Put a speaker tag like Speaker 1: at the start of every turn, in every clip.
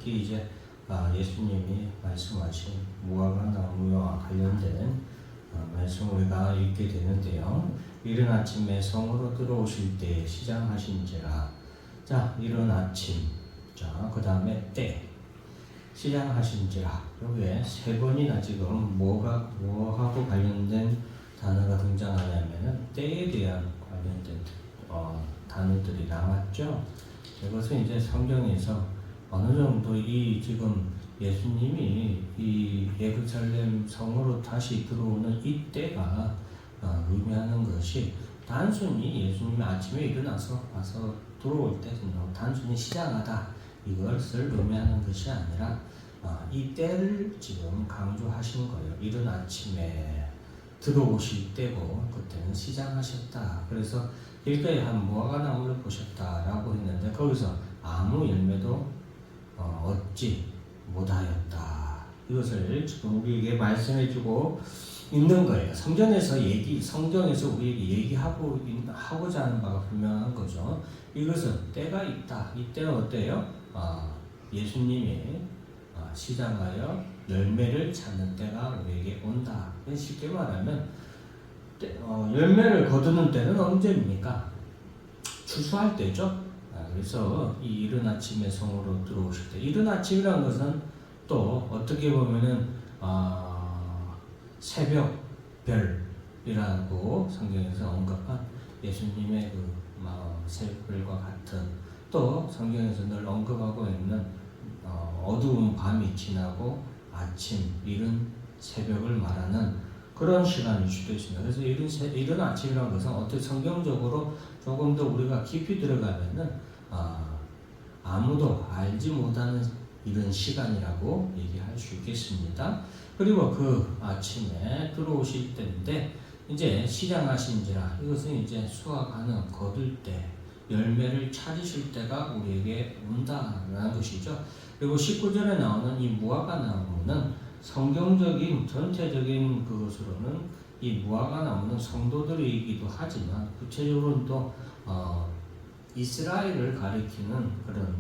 Speaker 1: 특히 이제 예수님이 말씀하신 무화과 나무와 관련된 말씀을 우리가 읽게 되는데요. 이른 아침에 성으로 들어오실 때 시장하신지라. 자, 이른 아침. 자, 그 다음에 때. 시장하신지라. 여기에 세 번이나 지금 뭐하고 관련된 단어가 등장하냐면은 때에 대한 관련된 단어들이 나왔죠. 이것은 이제 성경에서 어느 정도 이 지금 예수님이 이 예루살렘 성으로 다시 들어오는 이때가 의미하는 것이 단순히 예수님이 아침에 일어나서 와서 들어올 때 단순히 시장하다 이것을 의미하는 것이 아니라 이 때를 지금 강조하신 거예요. 이른 아침에 들어오실 때고 그때는 시장하셨다. 그래서 길가에 한 무화과 나무를 보셨다라고 했는데 거기서 아무 열매도 얻지 못하였다. 이것을 지금 우리에게 말씀해주고 있는 거예요. 성경에서 우리에게 하고자 하는 바가 분명한 거죠. 이것은 때가 있다. 이 때는 어때요? 예수님이 시장하여 열매를 찾는 때가 우리에게 온다. 쉽게 말하면 열매를 거두는 때는 언제입니까? 추수할 때죠. 그래서 이 이른 아침에 성으로 들어오실 때, 이른 아침이라는 것은 또 어떻게 보면은 새벽별이라고 성경에서 언급한 예수님의 그 새벽별과 같은, 또 성경에서 늘 언급하고 있는 어두운 밤이 지나고 아침, 이른 새벽을 말하는 그런 시간일 수도 있습니다. 그래서 이른 아침이라는 것은 어떻게 성경적으로 조금 더 우리가 깊이 들어가면은 아무도 알지 못하는 이런 시간이라고 얘기할 수 있겠습니다. 그리고 그 아침에 들어오실 때인데 이제 시장하신지라, 이것은 이제 수확하는 거둘 때, 열매를 찾으실 때가 우리에게 온다라는 것이죠. 그리고 19절에 나오는 이 무화과 나무는 성경적인 전체적인 그것으로는 이 무화과 나무는 성도들이기도 하지만 구체적으로는 또 이스라엘을 가리키는 그런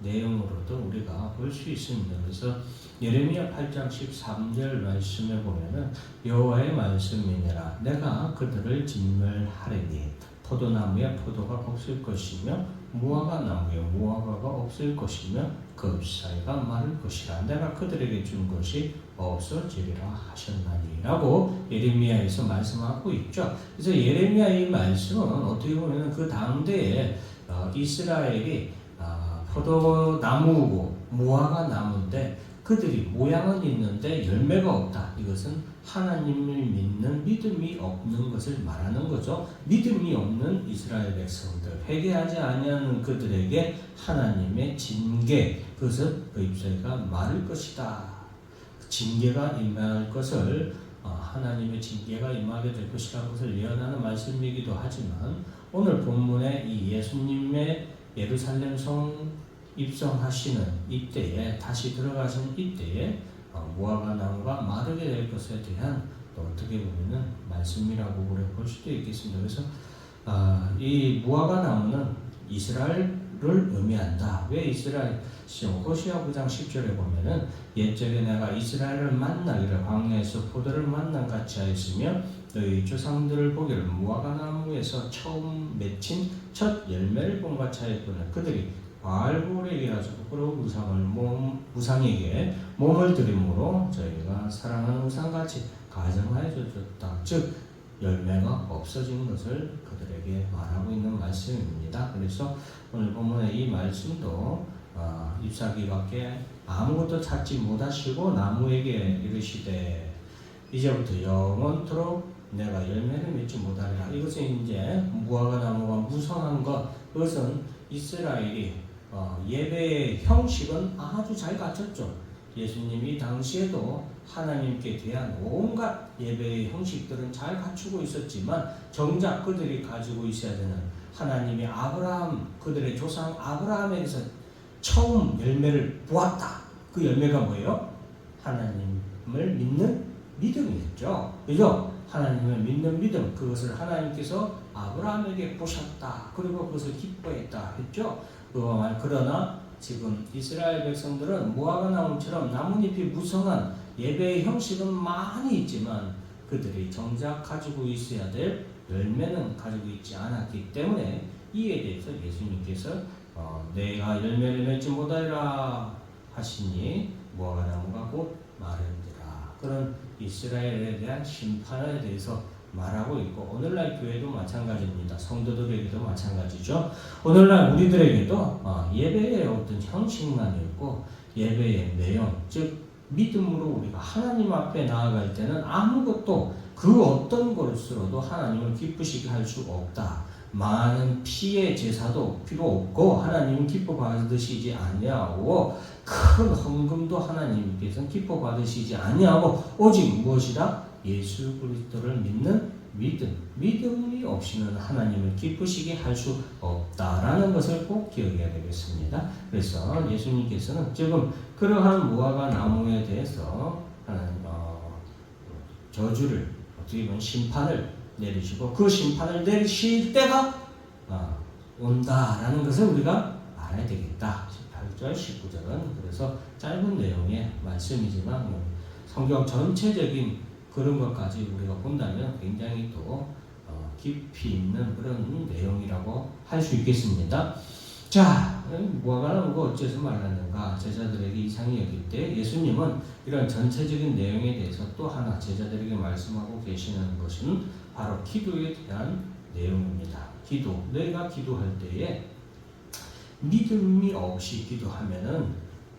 Speaker 1: 내용으로도 우리가 볼 수 있습니다. 그래서 예레미야 8장 13절 말씀에 보면은 여호와의 말씀이니라 내가 그들을 진멸하리니 포도나무에 포도가 없을 것이며 무화과 나무에 무화과가 없을 것이며 그 잎사귀가 마를 것이라 내가 그들에게 준 것이 없어지리라 하셨나니 라고 예레미야에서 말씀하고 있죠. 그래서 예레미야의 말씀은 어떻게 보면 그 당대에 이스라엘이 포도나무고 무화과 나무인데 그들이 모양은 있는데 열매가 없다. 이것은 하나님을 믿는 믿음이 없는 것을 말하는 거죠. 믿음이 없는 이스라엘 백성들, 회개하지 아니하는 그들에게 하나님의 징계, 그것은 그 잎사귀가 마를 것이다. 징계가 임할 것을 하나님의 징계가 임하게 될 것이라는 것을 예언하는 말씀이기도 하지만 오늘 본문에 이 예수님의 예루살렘 성 입성하시는 이때에 다시 들어가신 이때에 무화과 나무가 마르게 될 것에 대한 또 어떻게 보면은 말씀이라고 우리가 볼 수도 있겠습니다. 그래서 이 무화과 나무는 이스라엘을 의미한다. 왜 이스라엘? 호시아 9장 10절에 보면은 옛적에 내가 이스라엘을 만나기를 광야에서 포도를 만난 같이 하였으며 너희 조상들을 보기를 무화과 나무에서 처음 맺힌 첫 열매를 본 같이 하였거늘 그들이 바알볼에게 가서 부끄러운 우상에게 몸을 드림으로 저희가 사랑하는 우상같이 가정하여 줬다. 즉 열매가 없어진 것을 그들에게 말하고 있는 말씀입니다. 그래서 오늘 본문의 이 말씀도 잎사귀밖에 아무것도 찾지 못하시고 나무에게 이르시되 이제부터 영원토록 내가 열매를 맺지 못하리라. 이것은 이제 무화과 나무가 무성한 것, 그것은 이스라엘이 예배의 형식은 아주 잘 갖췄죠. 예수님이 당시에도 하나님께 대한 온갖 예배의 형식들은 잘 갖추고 있었지만 정작 그들이 가지고 있어야 되는 하나님의 그들의 조상 아브라함에게서 처음 열매를 보았다. 그 열매가 뭐예요? 하나님을 믿는 믿음이었죠. 그죠? 하나님을 믿는 믿음, 그것을 하나님께서 아브라함에게 보셨다. 그리고 그것을 기뻐했다 했죠. 그러나 지금 이스라엘 백성들은 무화과 나무처럼 나뭇잎이 무성한 예배의 형식은 많이 있지만 그들이 정작 가지고 있어야 될 열매는 가지고 있지 않았기 때문에 이에 대해서 예수님께서 내가 열매를 맺지 못하리라 하시니 무화과 나무가 곧 마르니라. 그런 이스라엘에 대한 심판에 대해서 말하고 있고 오늘날 교회도 마찬가지입니다. 성도들에게도 마찬가지죠. 오늘날 우리들에게도 예배의 어떤 형식만 있고 예배의 내용, 즉 믿음으로 우리가 하나님 앞에 나아갈 때는 아무것도 그 어떤 것으로도 하나님을 기쁘시게 할 수 없다. 많은 피의 제사도 필요 없고 하나님은 기뻐 받으시지 아니하고 큰 헌금도 하나님께서는 기뻐 받으시지 아니하고 오직 무엇이다? 예수 그리스도를 믿는 믿음이 없이는 하나님을 기쁘시게 할 수 없다라는 것을 꼭 기억해야 되겠습니다. 그래서 예수님께서는 지금 그러한 무화과 나무에 대해서 저주를 어떻게 보면 심판을 내리시고 그 심판을 내리실 때가 온다라는 것을 우리가 알아야 되겠다. 18절, 19절은 그래서 짧은 내용의 말씀이지만 성경 전체적인 그런 것까지 우리가 본다면 굉장히 또 깊이 있는 그런 내용이라고 할 수 있겠습니다. 자, 무화과 나무가 어째서 말랐는가? 제자들에게 이상히 여길 때 예수님은 이런 전체적인 내용에 대해서 또 하나 제자들에게 말씀하고 계시는 것은 바로 기도에 대한 내용입니다. 기도, 너희가 기도할 때에 믿음이 없이 기도하면은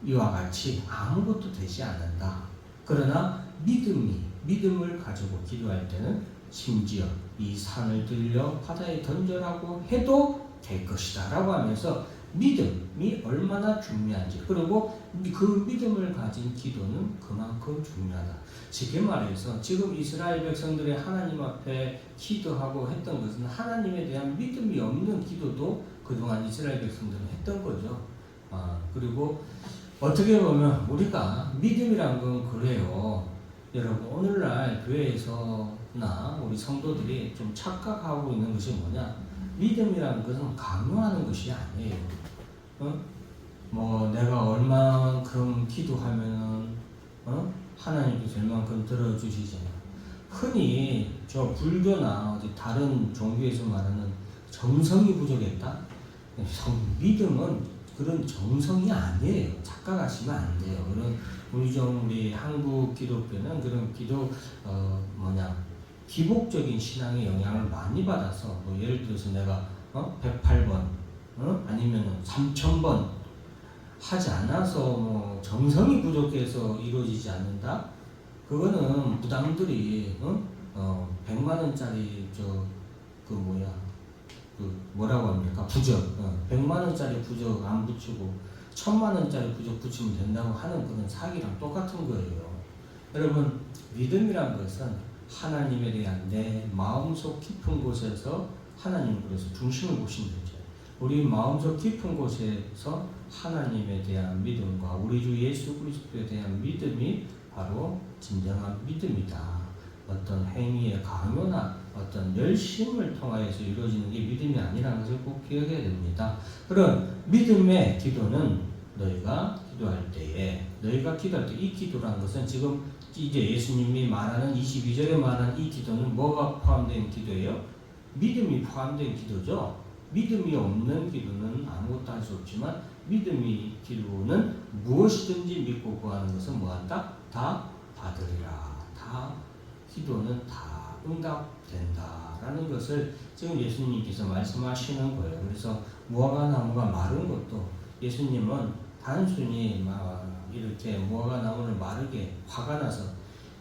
Speaker 1: 이와 같이 아무것도 되지 않는다. 그러나 믿음을 가지고 기도할 때는 심지어 이 산을 들려 바다에 던져라고 해도 될 것이다 라고 하면서 믿음이 얼마나 중요한지, 그리고 그 믿음을 가진 기도는 그만큼 중요하다. 쉽게 말해서 지금 이스라엘 백성들이 하나님 앞에 기도하고 했던 것은 하나님에 대한 믿음이 없는 기도도 그동안 이스라엘 백성들은 했던 거죠. 그리고 어떻게 보면 우리가 믿음이란 건 그래요. 여러분, 오늘날 교회에서나 우리 성도들이 좀 착각하고 있는 것이 뭐냐? 믿음이라는 것은 강요하는 것이 아니에요. 뭐 내가 얼만큼 기도하면은 하나님께서 얼만큼 들어주시잖아. 흔히 저 불교나 어디 다른 종교에서 말하는 정성이 부족했다. 믿음은 그런 정성이 아니에요. 착각하시면 안 돼요. 그런 우리 한국 기독교는 그런 기복적인 신앙의 영향을 많이 받아서 뭐 예를 들어서 내가 108번 아니면 3000번 하지 않아서 뭐 정성이 부족해서 이루어지지 않는다. 그거는 무당들이 100만원짜리 뭐라고 합니까? 부적 100만원짜리 부적 안 붙이고 1000만원짜리 부적 붙이면 된다고 하는 그런 사기랑 똑같은 거예요. 여러분, 믿음이란 것은 하나님에 대한 내 마음속 깊은 곳에서 하나님, 그래서 중심을 보시면 되죠. 우리 마음속 깊은 곳에서 하나님에 대한 믿음과 우리 주 예수 그리스도에 대한 믿음이 바로 진정한 믿음이다. 어떤 행위의 강요나 어떤 열심을 통하여서 이루어지는 게 믿음이 아니라는 것을 꼭 기억해야 됩니다. 그런 믿음의 기도는 너희가 기도할 때 이 기도라는 것은 지금 이제 예수님이 말하는 22절에 말하는 이 기도는 뭐가 포함된 기도예요? 믿음이 포함된 기도죠. 믿음이 없는 기도는 아무것도 할 수 없지만 믿음이 기도는 무엇이든지 믿고 구하는 것은 뭐한다? 다 받으리라. 기도는 다 응답된다라는 것을 지금 예수님께서 말씀하시는 거예요. 그래서 무화과 나무가 마른 것도 예수님은 단순히 이렇게 무화과 나무를 마르게 화가 나서,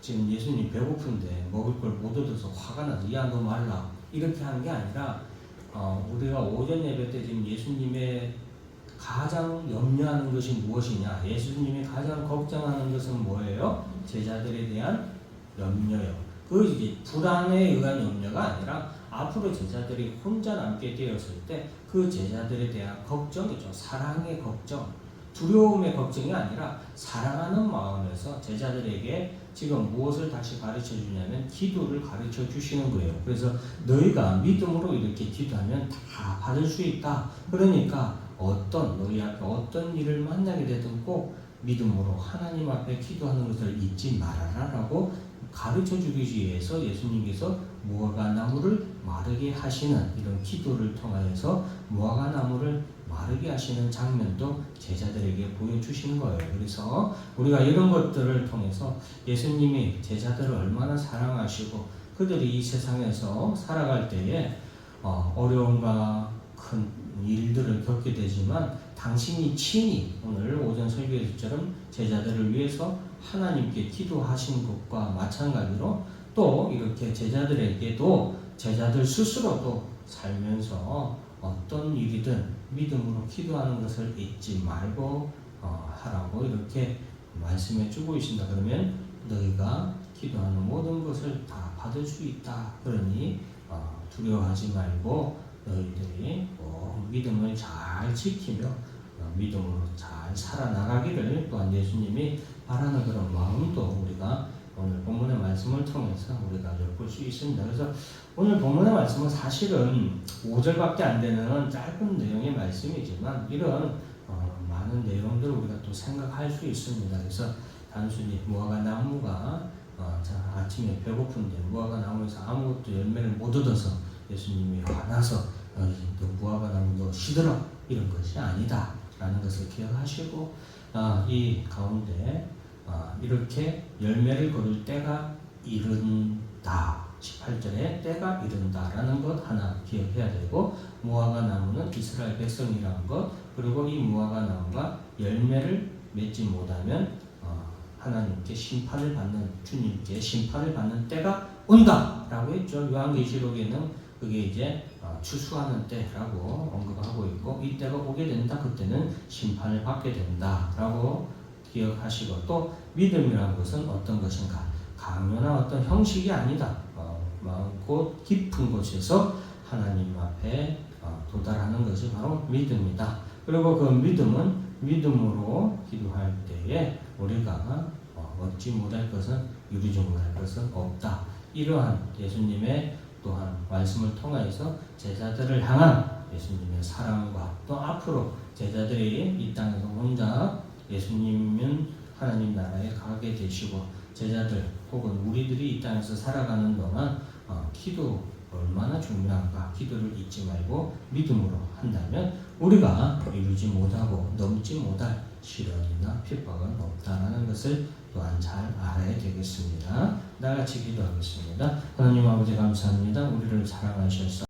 Speaker 1: 지금 예수님 배고픈데 먹을 걸 못 얻어서 화가 나서 야 너 말라 이렇게 하는 게 아니라 우리가 오전 예배 때 지금 예수님의 가장 염려하는 것이 무엇이냐? 예수님이 가장 걱정하는 것은 뭐예요? 제자들에 대한 염려요. 그 이제 불안에 의한 염려가 아니라 앞으로 제자들이 혼자 남게 되었을 때 그 제자들에 대한 걱정이죠. 사랑의 걱정, 두려움의 걱정이 아니라 사랑하는 마음에서 제자들에게 지금 무엇을 다시 가르쳐 주냐면 기도를 가르쳐 주시는 거예요. 그래서 너희가 믿음으로 이렇게 기도하면 다 받을 수 있다. 그러니까 너희 앞에 어떤 일을 만나게 되든 꼭 믿음으로 하나님 앞에 기도하는 것을 잊지 말아라 라고 가르쳐 주기 위해서 예수님께서 무화과나무를 마르게 하시는 이런 기도를 통하여서 무화과나무를 마르게 하시는 장면도 제자들에게 보여주시는 거예요. 그래서 우리가 이런 것들을 통해서 예수님이 제자들을 얼마나 사랑하시고 그들이 이 세상에서 살아갈 때에 어려움과 큰 일들을 겪게 되지만 당신이 친히 오늘 오전 설교에서처럼 제자들을 위해서 하나님께 기도하신 것과 마찬가지로 또 이렇게 제자들에게도 제자들 스스로도 살면서 어떤 일이든 믿음으로 기도하는 것을 잊지 말고 하라고 이렇게 말씀해 주고 있습니다. 그러면 너희가 기도하는 모든 것을 다 받을 수 있다. 그러니 두려워하지 말고 너희들이 믿음을 잘 지키며 믿음으로 잘 살아나가기를 또한 예수님이 바라는 그런 마음도 우리가 오늘 본문의 말씀을 통해서 우리가 엿볼 수 있습니다. 그래서 오늘 본문의 말씀은 사실은 5절밖에 안 되는 짧은 내용의 말씀이지만 이런 많은 내용들을 우리가 또 생각할 수 있습니다. 그래서 단순히 무화과나무가 아침에 배고픈데 무화과나무에서 아무것도 열매를 못 얻어서 예수님이 화나서 너 무화과나무 너 시들어 이런 것이 아니다 라는 것을 기억하시고 이 가운데 이렇게 열매를 거둘 때가 이른다 18절에 때가 이른다 라는 것 하나 기억해야 되고 무화과나무는 이스라엘 백성이라는 것 그리고 이 무화과나무가 열매를 맺지 못하면 하나님께 심판을 받는 주님께 심판을 받는 때가 온다 라고 했죠. 요한계시록에는 그게 이제 추수하는 때라고 언급하고 있고 이 때가 오게 된다. 그때는 심판을 받게 된다 라고 기억하시고 또 믿음이라는 것은 어떤 것인가 강요나 어떤 형식이 아니다. 마음 깊은 곳에서 하나님 앞에 도달하는 것이 바로 믿음이다. 그리고 그 믿음은 믿음으로 기도할 때에 우리가 얻지 못할 것은 이루지 못할 것은 없다. 이러한 예수님의 또한 말씀을 통해서 제자들을 향한 예수님의 사랑과 또 앞으로 제자들이 이 땅에서 혼자 예수님은 하나님 나라에 가게 되시고 제자들 혹은 우리들이 이 땅에서 살아가는 동안 기도 얼마나 중요한가 기도를 잊지 말고 믿음으로 한다면 우리가 이루지 못하고 넘지 못할 시련이나 핍박은 없다라는 것을 또한 잘 알아야 되겠습니다. 나같이 기도하겠습니다. 하나님 아버지 감사합니다. 우리를 사랑하셔서